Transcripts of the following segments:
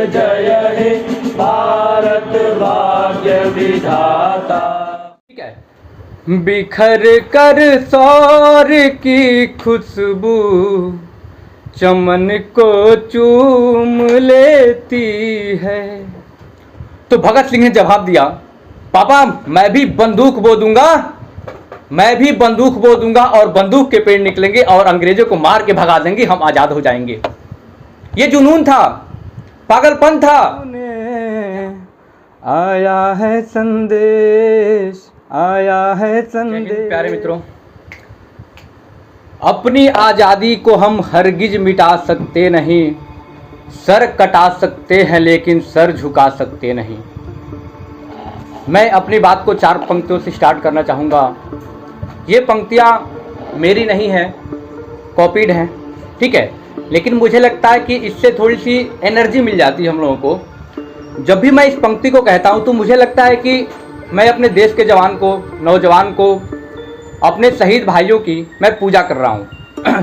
जय हे भारत भाग्य विधाता। ठीक है। बिखर कर सौर की खुशबू चमन को चूम लेती है। तो भगत सिंह ने जवाब दिया, पापा मैं भी बंदूक बो दूंगा, मैं भी बंदूक बो दूंगा और बंदूक के पेड़ निकलेंगे और अंग्रेजों को मार के भगा देंगे, हम आजाद हो जाएंगे। ये जुनून था, पागलपन था। आया है संदेश, आया है संदेश। प्यारे मित्रों, अपनी आजादी को हम हरगिज मिटा सकते नहीं, सर कटा सकते हैं लेकिन सर झुका सकते नहीं। मैं अपनी बात को 4 पंक्तियों से स्टार्ट करना चाहूँगा। ये पंक्तियाँ मेरी नहीं है, कॉपीड हैं, ठीक है, लेकिन मुझे लगता है कि इससे थोड़ी सी एनर्जी मिल जाती है हम लोगों को। जब भी मैं इस पंक्ति को कहता हूँ तो मुझे लगता है कि मैं अपने देश के जवान को, नौजवान को, अपने शहीद भाइयों की मैं पूजा कर रहा हूँ।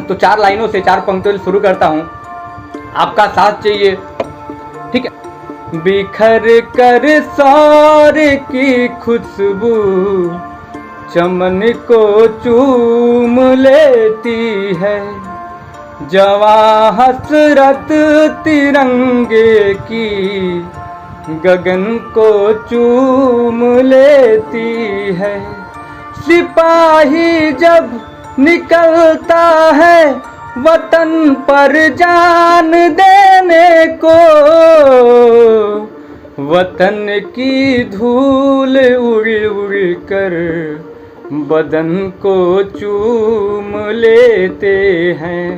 तो 4 लाइनों से, 4 पंक्तियों से शुरू करता हूँ, आपका साथ चाहिए, ठीक है। बिखर कर सौर की खुशबू चमन को चूम लेती है, जवां हसरत तिरंगे की गगन को चूम लेती है। सिपाही जब निकलता है वतन पर जान देने को, वतन की धूल उड़ उड़ कर बदन को चूम लेते हैं,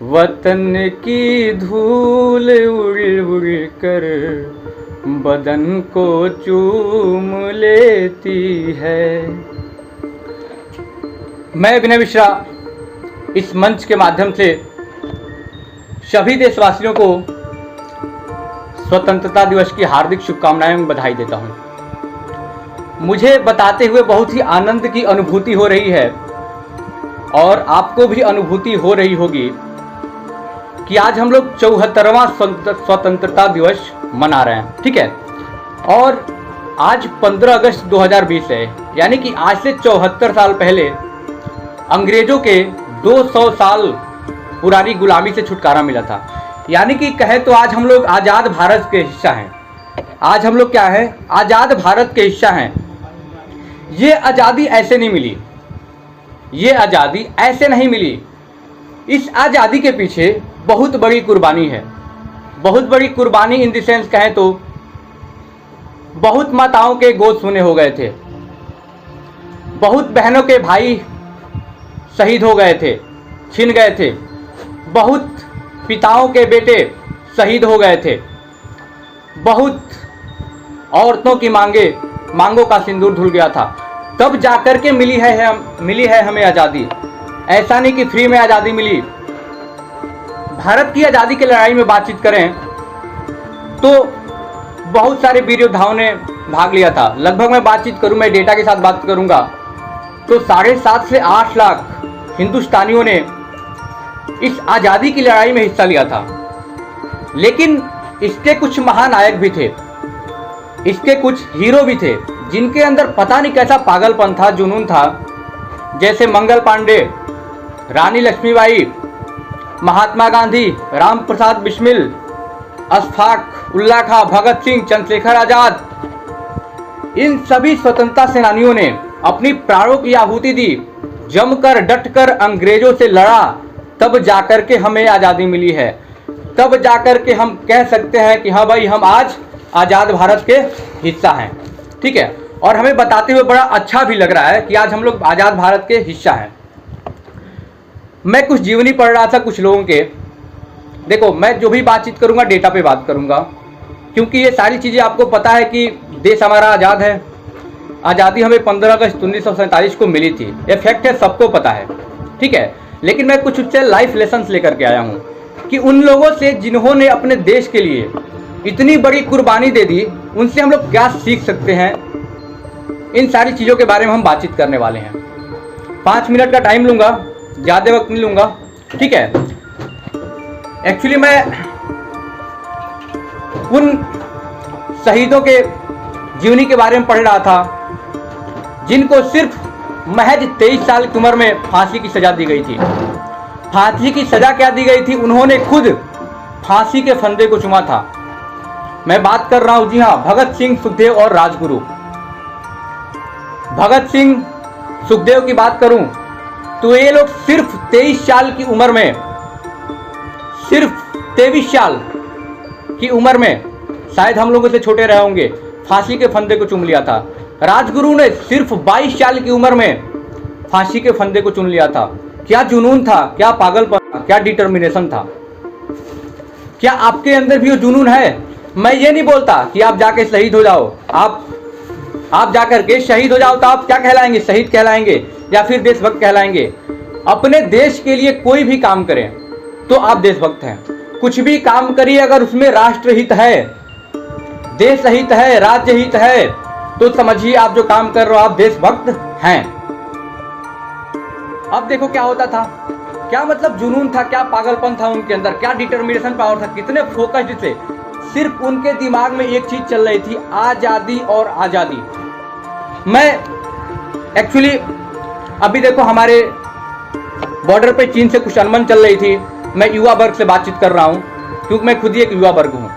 वतन की धूल उड़ उड़ कर बदन को चूम लेती है। मैं विनय मिश्रा इस मंच के माध्यम से सभी देशवासियों को स्वतंत्रता दिवस की हार्दिक शुभकामनाएं एवं बधाई देता हूं। मुझे बताते हुए बहुत ही आनंद की अनुभूति हो रही है और आपको भी अनुभूति हो रही होगी कि आज हम लोग 74वां स्वतंत्रता दिवस मना रहे हैं, ठीक है। और आज 15 अगस्त 2020 है, यानी कि आज से 74 साल पहले अंग्रेजों के 200 साल पुरानी गुलामी से छुटकारा मिला था। यानी कि कहे तो आज हम लोग आज़ाद भारत के हिस्सा हैं। आज हम लोग क्या है, आज़ाद भारत के हिस्सा हैं। ये आज़ादी ऐसे नहीं मिली, ये आज़ादी ऐसे नहीं मिली। इस आज़ादी के पीछे बहुत बड़ी कुर्बानी है, बहुत बड़ी कुर्बानी इन द सेंस कहें तो बहुत माताओं के गोद सूने हो गए थे, बहुत बहनों के भाई शहीद हो गए थे, छिन गए थे, बहुत पिताओं के बेटे शहीद हो गए थे, बहुत औरतों की मांगों का सिंदूर धुल गया था। तब जाकर के मिली है हमें आज़ादी। ऐसा नहीं कि फ्री में आज़ादी मिली। भारत की आज़ादी की लड़ाई में बातचीत करें तो बहुत सारे वीर योद्धाओं ने भाग लिया था। लगभग मैं बातचीत करूं, मैं डेटा के साथ बात करूंगा तो 7.5 से 8 लाख हिंदुस्तानियों ने इस आज़ादी की लड़ाई में हिस्सा लिया था। लेकिन इसके कुछ महानायक भी थे, इसके कुछ हीरो भी थे जिनके अंदर पता नहीं कैसा पागलपन था, जुनून था। जैसे मंगल पांडे, रानी लक्ष्मीबाई, महात्मा गांधी, राम प्रसाद बिस्मिल, अशफाक उल्लाह खां, भगत सिंह, चंद्रशेखर आजाद। इन सभी स्वतंत्रता सेनानियों ने अपनी प्राणों की आहुति दी, जमकर डटकर अंग्रेजों से लड़ा, तब जाकर के हमें आज़ादी मिली है। तब जाकर के हम कह सकते हैं कि हाँ भाई, हम आज आज़ाद भारत के हिस्सा हैं, ठीक है। और हमें बताते हुए बड़ा अच्छा भी लग रहा है कि आज हम लोग आज़ाद भारत के हिस्सा हैं। मैं कुछ जीवनी पढ़ रहा था कुछ लोगों के। देखो, मैं जो भी बातचीत करूंगा डेटा पे बात करूंगा, क्योंकि ये सारी चीज़ें आपको पता है कि देश हमारा आज़ाद है। आज़ादी हमें 15 अगस्त 1947 को मिली थी, ये फैक्ट है, सबको पता है, ठीक है। लेकिन मैं कुछ उससे लाइफ लेसन्स लेकर के आया हूँ कि उन लोगों से जिन्होंने अपने देश के लिए इतनी बड़ी कुर्बानी दे दी, उनसे हम लोग क्या सीख सकते हैं। इन सारी चीज़ों के बारे में हम बातचीत करने वाले हैं। 5 मिनट का टाइम लूँगा, ज़्यादा वक्त नहीं लूँगा, ठीक है। एक्चुअली मैं उन शहीदों के जीवनी के बारे में पढ़ रहा था जिनको सिर्फ महज 23 साल की उम्र में फांसी की सजा दी गई थी। फांसी की सजा क्या दी गई थी? उन्होंने खुद फांसी के फंदे को चूमा था। मैं बात कर रहा हूं, जी हां, भगत सिंह, सुखदेव और राजगुरु। भगत सिंह, सुखदेव की बात करूं तो ये लोग सिर्फ 23 साल की उम्र में, सिर्फ 23 साल की उम्र में, शायद हम लोगों से छोटे रहे होंगे, फांसी के फंदे को चूम लिया था। राजगुरु ने सिर्फ 22 साल की उम्र में फांसी के फंदे को चुन लिया था। क्या जुनून था, क्या पागलपन था, क्या डिटर्मिनेशन था। क्या आपके अंदर भी वो जुनून है? मैं ये नहीं बोलता कि आप जाके शहीद हो जाओ, आप जाकर के शहीद हो जाओ तो आप क्या कहलाएंगे? शहीद कहलाएंगे या फिर देशभक्त कहलाएंगे। अपने देश के लिए कोई भी काम करें तो आप देशभक्त हैं। कुछ भी काम करिए अगर उसमें राष्ट्रहित है, देश हित है, राज्य हित है, तो समझिए आप जो काम कर रहे हो आप देशभक्त हैं। अब देखो क्या होता था, क्या मतलब जुनून था, क्या पागलपन था उनके अंदर, क्या डिटर्मिनेशन पावर था, कितने फोकस्ड थे। सिर्फ उनके दिमाग में एक चीज चल रही थी, आजादी और आजादी। मैं एक्चुअली अभी देखो हमारे बॉर्डर पे चीन से कुछ अनबन चल रही थी। मैं युवा वर्ग से बातचीत कर रहा हूं क्योंकि मैं खुद ही एक युवा वर्ग हूं।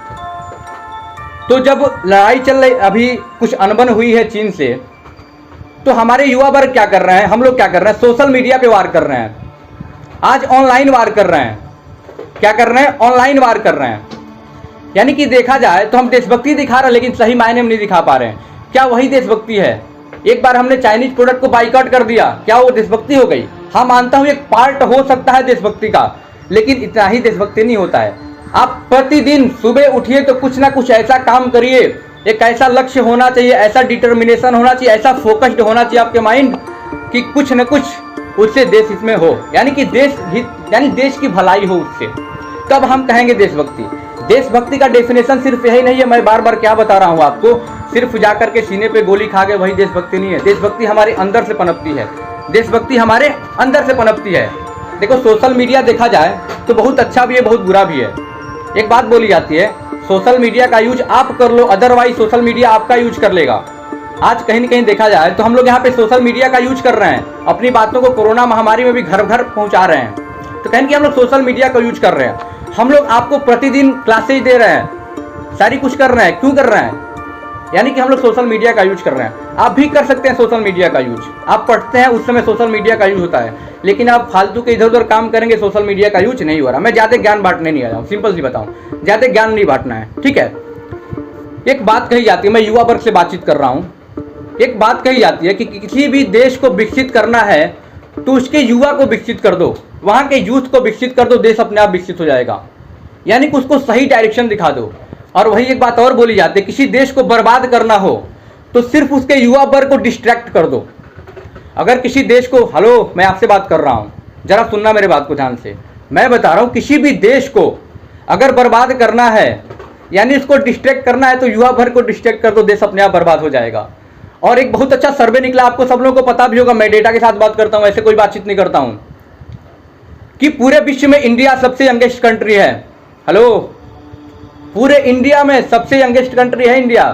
तो जब लड़ाई चल रही, अभी कुछ अनबन हुई है चीन से, तो हमारे युवा वर्ग क्या कर रहे हैं, हम लोग क्या कर रहे हैं, सोशल मीडिया पे वार कर रहे हैं। आज ऑनलाइन वार कर रहे हैं। क्या कर रहे हैं? ऑनलाइन वार कर रहे हैं। यानी कि देखा जाए तो हम देशभक्ति दिखा रहे हैं लेकिन सही मायने में नहीं दिखा पा रहे हैं। क्या वही देशभक्ति है? एक बार हमने चाइनीज प्रोडक्ट को बाइकआउट कर दिया, क्या वो देशभक्ति हो गई? हाँ, मानता हूं एक पार्ट हो सकता है देशभक्ति का, लेकिन इतना ही देशभक्ति नहीं होता है। आप प्रतिदिन सुबह उठिए तो कुछ ना कुछ ऐसा काम करिए, एक ऐसा लक्ष्य होना चाहिए, ऐसा डिटर्मिनेशन होना चाहिए, ऐसा फोकस्ड होना चाहिए आपके माइंड कि कुछ न कुछ उससे देश इसमें हो, यानी कि देश हित, यानी देश की भलाई हो उससे, तब हम कहेंगे देशभक्ति। देशभक्ति का डेफिनेशन सिर्फ यही नहीं है, मैं बार बार क्या बता रहा हूँ आपको, सिर्फ जाकर के सीने पे गोली खा गए वही देशभक्ति नहीं है। देशभक्ति हमारे अंदर से पनपती है, देशभक्ति हमारे अंदर से पनपती है। देखो सोशल मीडिया देखा जाए तो बहुत अच्छा भी है, बहुत बुरा भी है। एक बात बोली जाती है, सोशल मीडिया का यूज आप कर लो, अदरवाइज सोशल मीडिया आपका यूज कर लेगा। आज कहीं न कहीं देखा जाए तो हम लोग यहाँ पे सोशल मीडिया का यूज कर रहे हैं, अपनी बातों को कोरोना महामारी में भी घर घर पहुँचा रहे हैं। तो कहीं कि हम लोग सोशल मीडिया का यूज कर रहे हैं। हम लोग आपको प्रतिदिन क्लासेज दे रहे हैं, सारी कुछ कर रहे हैं। क्यों कर रहे हैं? यानी कि हम लोग सोशल मीडिया का यूज कर रहे हैं। आप भी कर सकते हैं सोशल मीडिया का यूज, आप पढ़ते हैं उस समय सोशल मीडिया का यूज होता है, लेकिन आप फालतू के इधर उधर काम करेंगे, सोशल मीडिया का यूज नहीं हो रहा। मैं ज़्यादा ज्ञान बांटने नहीं आया हूँ, सिंपल सी बताऊँ, ज़्यादा ज्ञान नहीं बांटना है, ठीक है। एक बात कही जाती है, मैं युवा वर्ग से बातचीत कर रहा हूँ, एक बात कही जाती है कि किसी भी देश को विकसित करना है तो उसके युवा को विकसित कर दो, वहाँ के यूथ को विकसित कर दो, देश अपने आप विकसित हो जाएगा। यानी कि उसको सही डायरेक्शन दिखा दो। और वही एक बात और बोली जाती है, किसी देश को बर्बाद करना हो तो सिर्फ उसके युवा वर्ग को डिस्ट्रैक्ट कर दो। अगर किसी देश को, हेलो मैं आपसे बात कर रहा हूँ, जरा सुनना मेरे बात को ध्यान से, मैं बता रहा हूँ किसी भी देश को अगर बर्बाद करना है यानी उसको डिस्ट्रैक्ट करना है तो युवा वर्ग को डिस्ट्रैक्ट कर दो, देश अपने आप बर्बाद हो जाएगा। और एक बहुत अच्छा सर्वे निकला, आपको सब लोगों को पता भी होगा, मैं डेटा के साथ बात करता हूँ, ऐसे कोई बातचीत नहीं करता हूँ, कि पूरे विश्व में इंडिया सबसे यंगेस्ट कंट्री है। हेलो, पूरे इंडिया में सबसे यंगेस्ट कंट्री है इंडिया।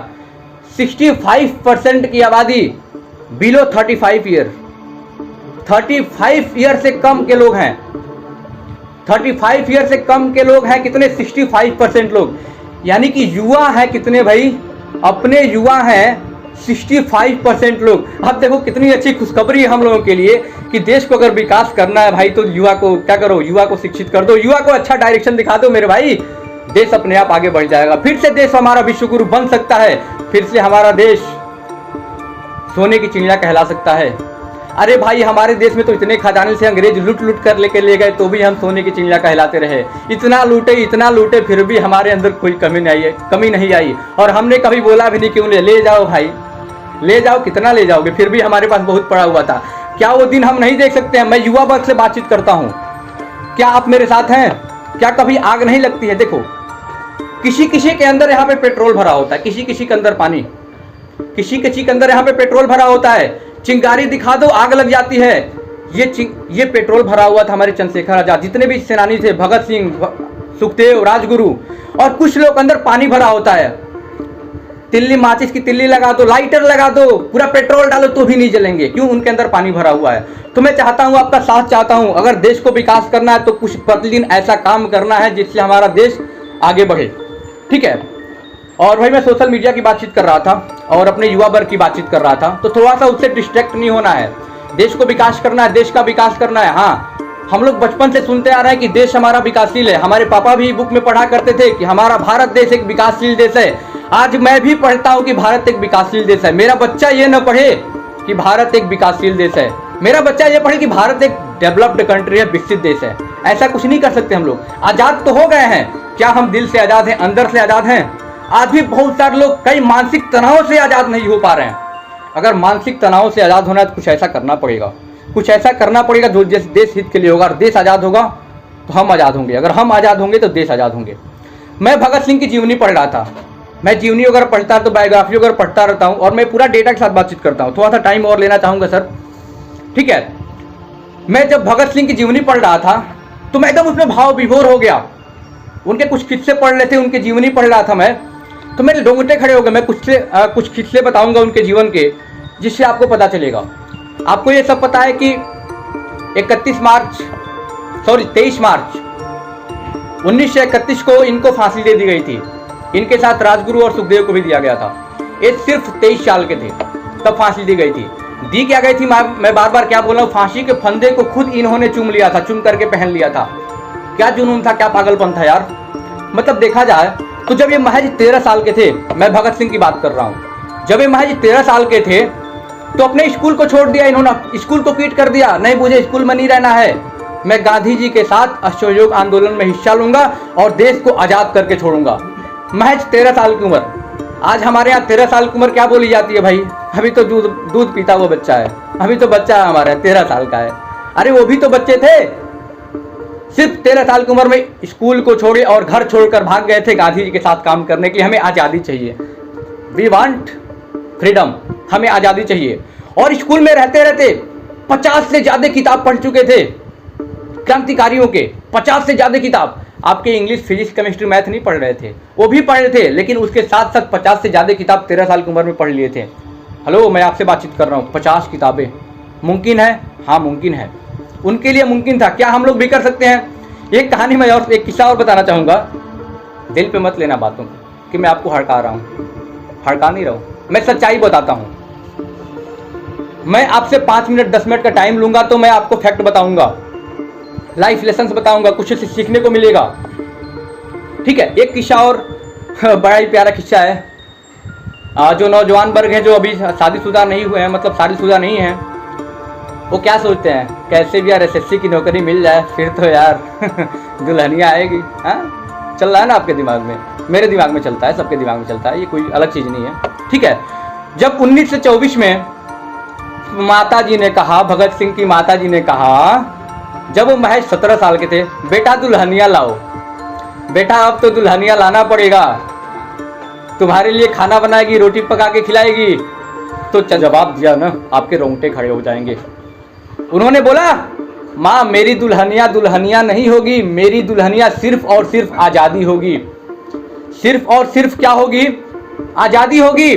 65% की आबादी बिलो 35 ईयर, 35 ईयर से कम के लोग हैं। 35 ईयर से कम के लोग हैं कितने? 65% लोग। यानी कि युवा है कितने भाई? अपने युवा हैं 65% लोग। अब देखो कितनी अच्छी खुशखबरी है हम लोगों के लिए कि देश को अगर विकास करना है भाई तो युवा को क्या करो, युवा को शिक्षित कर दो, युवा को अच्छा डायरेक्शन दिखा दो मेरे भाई, देश अपने आप आगे बढ़ जाएगा। फिर से देश हमारा विश्वगुरु बन सकता है, फिर से हमारा देश सोने की चिड़िया कहला सकता है। अरे भाई हमारे देश में तो इतने खजाने से अंग्रेज लूट लूट कर लेके ले गए तो भी हम सोने की चिड़िया कहलाते रहे। इतना लूटे फिर भी हमारे अंदर कोई कमी नहीं आई। और हमने कभी बोला भी नहीं क्यों ले जाओ भाई, ले जाओ, कितना ले जाओगे, फिर भी हमारे पास बहुत पड़ा हुआ था। क्या वो दिन हम नहीं देख सकते हैं? मैं युवा वर्ग से बातचीत करता हूँ, क्या आप मेरे साथ हैं? क्या कभी आग नहीं लगती है? देखो किसी किसी के अंदर यहाँ पे पेट्रोल भरा होता है, किसी किसी के अंदर पानी, किसी किसी के अंदर यहाँ पे पेट्रोल भरा होता है, चिंगारी दिखा दो आग लग जाती है। ये पेट्रोल भरा हुआ था हमारे चंद्रशेखर आजाद, जितने भी सेनानी थे, भगत सिंह, सुखदेव, राजगुरु, और कुछ लोग अंदर पानी भरा होता है। तिल्ली, माचिस की तिल्ली लगा दो, लाइटर लगा दो, पूरा पेट्रोल डालो तो भी नहीं जलेंगे। क्यों? उनके अंदर पानी भरा हुआ है। तो मैं चाहता हूं, आपका साथ चाहता हूं, अगर देश को विकास करना है तो कुछ प्रतिदिन ऐसा काम करना है जिससे हमारा देश आगे बढ़े। ठीक है। और भाई मैं सोशल मीडिया की बातचीत कर रहा था और अपने युवा वर्ग की बातचीत कर रहा था, तो थोड़ा सा उससे डिस्ट्रैक्ट नहीं होना है। देश को विकास करना है, देश का विकास करना है। हाँ, हम लोग बचपन से सुनते आ रहे हैं कि देश हमारा विकासशील है। हमारे पापा भी बुक में पढ़ा करते थे कि हमारा भारत देश एक विकासशील देश है। आज मैं भी पढ़ता हूं कि भारत एक विकासशील देश है। मेरा बच्चा ये न पढ़े कि भारत एक विकासशील देश है, मेरा बच्चा ये पढ़े कि भारत एक डेवलप्ड कंट्री है, विकसित देश है। ऐसा कुछ नहीं कर सकते हम लोग। आजाद तो हो गए हैं, क्या हम दिल से आजाद हैं, अंदर से आजाद हैं? आज भी बहुत सारे लोग कई मानसिक तनाव से आजाद नहीं हो पा रहे हैं। अगर मानसिक तनाव से आजाद होना है तो कुछ ऐसा करना पड़ेगा, कुछ ऐसा करना पड़ेगा जो देश हित के लिए होगा। और देश आजाद होगा तो हम आजाद होंगे, अगर हम आजाद होंगे तो देश आजाद होंगे। मैं भगत सिंह की जीवनी पढ़ रहा था। मैं जीवनी अगर पढ़ता तो बायोग्राफी अगर पढ़ता रहता हूँ और मैं पूरा डेटा के साथ बातचीत करता हूँ। थोड़ा सा टाइम और लेना चाहूँगा सर, ठीक है। मैं जब भगत सिंह की जीवनी पढ़ रहा था तो मैं एकदम उसमें भाव विभोर हो गया। उनके कुछ किस्से पढ़ रहे थे, उनकी जीवनी पढ़ रहा था मैं, तो मेरे रोंगटे खड़े हो गए। मैं कुछ किस्से बताऊंगा उनके जीवन के, जिससे आपको पता चलेगा। आपको ये सब पता है कि 23 मार्च 1931 को इनको फांसी दे दी गई थी। इनके साथ राजगुरु और सुखदेव को भी दिया गया था। ये सिर्फ 23 साल के थे तब फांसी दी गई थी। दी क्या गई थी, मैं बार बार क्या बोल रहा हूँ, फांसी के फंदे को खुद इन्होंने चूम लिया था, चूम करके पहन लिया था। क्या जुनून था, क्या पागलपन था यार। मतलब देखा जाए तो जब ये महज 13 साल के थे, मैं भगत सिंह की बात कर रहा हूँ, जब ये महज 13 साल के थे तो अपने स्कूल को छोड़ दिया इन्होंने, स्कूल को क्विट कर दिया। नहीं, मुझे स्कूल में नहीं रहना है, मैं गांधी जी के साथ असहयोग आंदोलन में हिस्सा लूंगा और देश को आजाद करके छोड़ूंगा। महज 13 साल की उम्र। आज हमारे यहाँ 13 साल की उम्र क्या बोली जाती है भाई? अभी तो दूध पीता वो बच्चा है, अभी तो बच्चा है हमारा, 13 साल का है। अरे वो भी तो बच्चे थे, सिर्फ 13 साल की उम्र में स्कूल को छोड़े और घर छोड़कर भाग गए थे गांधी जी के साथ काम करने के लिए। हमें आज़ादी चाहिए, वी वांट फ्रीडम, हमें आज़ादी चाहिए। और स्कूल में रहते रहते 50 से ज़्यादा किताब पढ़ चुके थे क्रांतिकारियों के, 50 से ज़्यादा किताब। आपके इंग्लिश, फिजिक्स, केमिस्ट्री, मैथ नहीं पढ़ रहे थे, वो भी पढ़ रहे थे, लेकिन उसके साथ साथ 50 से ज़्यादा किताब 13 साल की उम्र में पढ़ लिए थे। हेलो, मैं आपसे बातचीत कर रहा हूँ। 50 किताबें मुमकिन है? हाँ मुमकिन है, उनके लिए मुमकिन था। क्या हम लोग भी कर सकते हैं? एक कहानी मैं और एक किस्सा और बताना चाहूँगा। दिल पे मत लेना बातों को कि मैं आपको हड़का रहा हूँ, हड़का नहीं रहा हूँ, मैं सच्चाई बताता हूँ। मैं आपसे 5 मिनट 10 मिनट का टाइम लूँगा तो मैं आपको फैक्ट बताऊँगा, लाइफ लेसन्स बताऊँगा, कुछ सीखने को मिलेगा। ठीक है। एक किस्सा और बड़ा ही प्यारा किस्सा है। जो नौजवान वर्ग हैं जो अभी शादीशुदा नहीं हुए हैं, मतलब शादीशुदा नहीं हैं, वो क्या सोचते हैं, कैसे भी यार SSC की नौकरी मिल जाए फिर तो यार दुल्हनिया आएगी। हाँ, चल रहा है ना आपके दिमाग में, मेरे दिमाग में चलता है, सबके दिमाग में चलता है, ये कोई अलग चीज़ नहीं है। ठीक है। जब 1924 में माता जी ने कहा, भगत सिंह की माता जी ने कहा, जब वो महज 17 साल के थे, बेटा दुल्हनिया लाओ, बेटा अब तो दुल्हनिया लाना पड़ेगा, तुम्हारे लिए खाना बनाएगी, रोटी पका के खिलाएगी। तो जवाब दिया ना, आपके रोंगटे खड़े हो जाएंगे। उन्होंने बोला, माँ मेरी दुल्हनिया दुल्हनिया नहीं होगी, मेरी दुल्हनिया सिर्फ और सिर्फ आज़ादी होगी। सिर्फ और सिर्फ क्या होगी? आज़ादी होगी।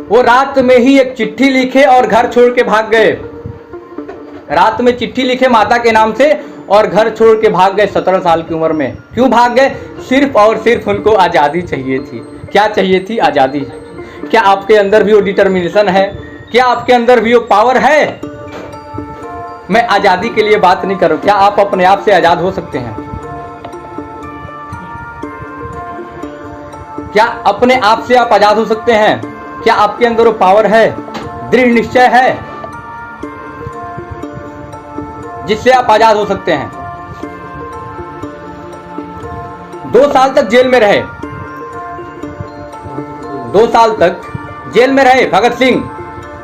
वो रात में ही एक चिट्ठी लिखे और घर छोड़ के भाग गए। रात में चिट्ठी लिखे माता के नाम से और घर छोड़ के भाग गए 17 साल की उम्र में। क्यों भाग गए? सिर्फ और सिर्फ उनको आज़ादी चाहिए थी। क्या चाहिए थी? आज़ादी। क्या आपके अंदर भी वो डिटर्मिनेशन है? क्या आपके अंदर भी वो पावर है? मैं आज़ादी के लिए बात नहीं करूं, क्या आप अपने आप से आज़ाद हो सकते हैं? क्या अपने आप से आप आज़ाद हो सकते हैं? क्या आपके अंदर वो पावर है, दृढ़ निश्चय है, जिससे आप आज़ाद हो सकते हैं? 2 साल तक जेल में रहे, 2 साल तक जेल में रहे भगत सिंह।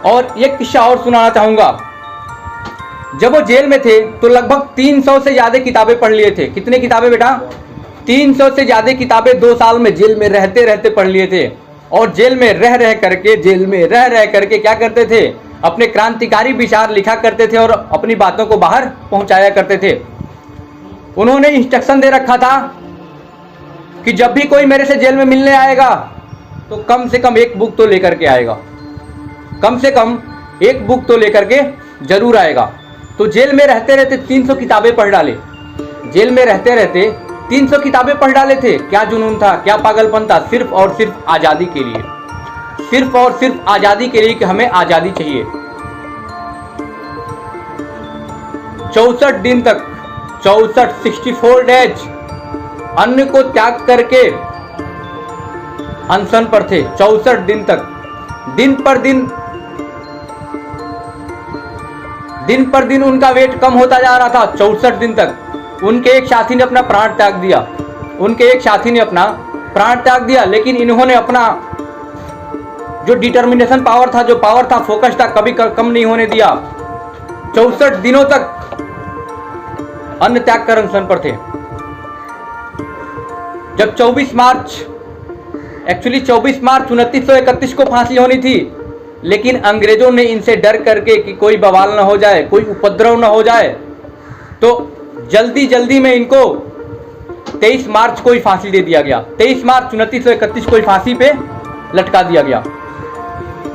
और एक किस्सा और सुनाना चाहूंगा। जब वो जेल में थे तो लगभग 300 से ज्यादा किताबें पढ़ लिए थे। कितने किताबें बेटा? 300 से ज्यादा किताबें 2 साल में जेल में रहते रहते पढ़ लिए थे। और जेल में रह रह करके क्या करते थे? अपने क्रांतिकारी विचार लिखा करते थे और अपनी बातों को बाहर पहुंचाया करते थे। उन्होंने इंस्ट्रक्शन दे रखा था कि जब भी कोई मेरे से जेल में मिलने आएगा तो कम से कम एक बुक तो लेकर के आएगा, कम से कम एक बुक तो लेकर के जरूर आएगा। तो जेल में रहते रहते 300 किताबें पढ़ डाले, जेल में रहते रहते 300 किताबें पढ़ डाले थे। क्या जुनून था, क्या पागलपन था, सिर्फ और सिर्फ आज़ादी के लिए, सिर्फ और सिर्फ आज़ादी के लिए कि हमें आज़ादी चाहिए। 64 दिन तक, 64 डेज अन्न को त्याग करके अनशन पर थे। 64 दिन तक, दिन पर दिन उनका वेट कम होता जा रहा था। 64 दिन तक उनके एक साथी ने अपना प्राण त्याग दिया, उनके एक साथी ने अपना प्राण त्याग दिया, लेकिन इन्होंने अपना जो डिटर्मिनेशन पावर था, जो पावर था, फोकस था, कभी कम नहीं होने दिया। 64 दिनों तक अन्न त्याग कर अनशन पर थे। जब 24 मार्च 2931 को फांसी होनी थी, लेकिन अंग्रेजों ने इनसे डर करके कि कोई बवाल ना हो जाए, कोई उपद्रव ना हो जाए, तो जल्दी में इनको 23 मार्च को ही फांसी दे दिया गया। 23 मार्च 2931 को ही फांसी पे लटका दिया गया।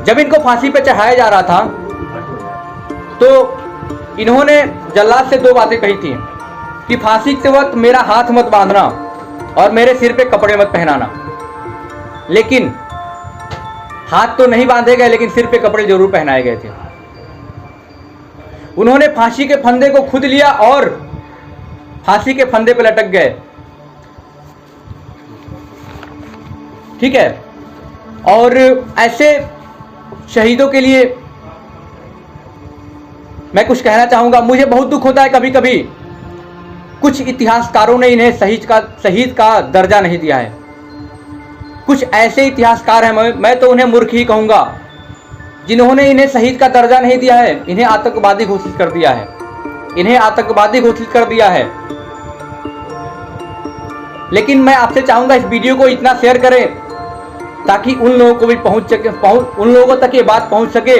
जब इनको फांसी पे चढ़ाया जा रहा था तो इन्होंने जल्लाद से 2 बातें कही थी कि फांसी के वक्त मेरा हाथ मत बांधना और मेरे सिर पे कपड़े मत पहनाना। लेकिन हाथ तो नहीं बांधे गए, लेकिन सिर पे कपड़े जरूर पहनाए गए थे। उन्होंने फांसी के फंदे को खुद लिया और फांसी के फंदे पे लटक गए। ठीक है, और ऐसे शहीदों के लिए मैं कुछ कहना चाहूंगा। मुझे बहुत दुख होता है कभी कभी, कुछ इतिहासकारों ने इन्हें शहीद का दर्जा नहीं दिया है। कुछ ऐसे इतिहासकार हैं, मैं तो उन्हें मूर्ख ही कहूंगा, जिन्होंने इन्हें शहीद का दर्जा नहीं दिया है, इन्हें आतंकवादी घोषित कर दिया है, इन्हें आतंकवादी घोषित कर दिया है। लेकिन मैं आपसे चाहूंगा इस वीडियो को इतना शेयर करें ताकि उन लोगों को भी उन लोगों तक ये बात पहुंच सके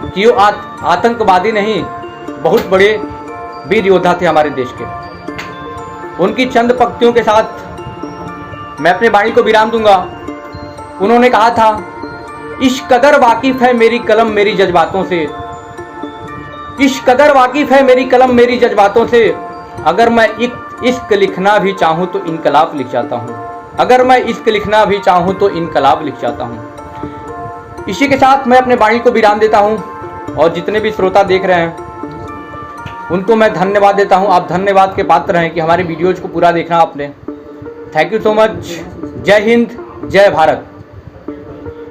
कि वो आतंकवादी नहीं, बहुत बड़े वीर योद्धा थे हमारे देश के। उनकी चंद पंक्तियों के साथ मैं अपने वाणी को विराम दूंगा। उन्होंने कहा था, इस कदर वाकिफ है मेरी कलम मेरी जज्बातों से, इस कदर वाकिफ है मेरी कलम मेरी जज्बातों से, अगर मैं इश्क लिखना भी चाहूँ तो इनकलाब लिख जाता हूँ, अगर मैं इश्क लिखना भी चाहूँ तो इनकलाब लिख जाता हूँ। इसी के साथ मैं अपने वाणी को विराम देता हूँ और जितने भी श्रोता देख रहे हैं उनको मैं धन्यवाद देता हूँ। आप धन्यवाद के पात्र हैं कि हमारे वीडियोज को पूरा देखना आपने। Thank you so much. जय हिंद, जय भारत।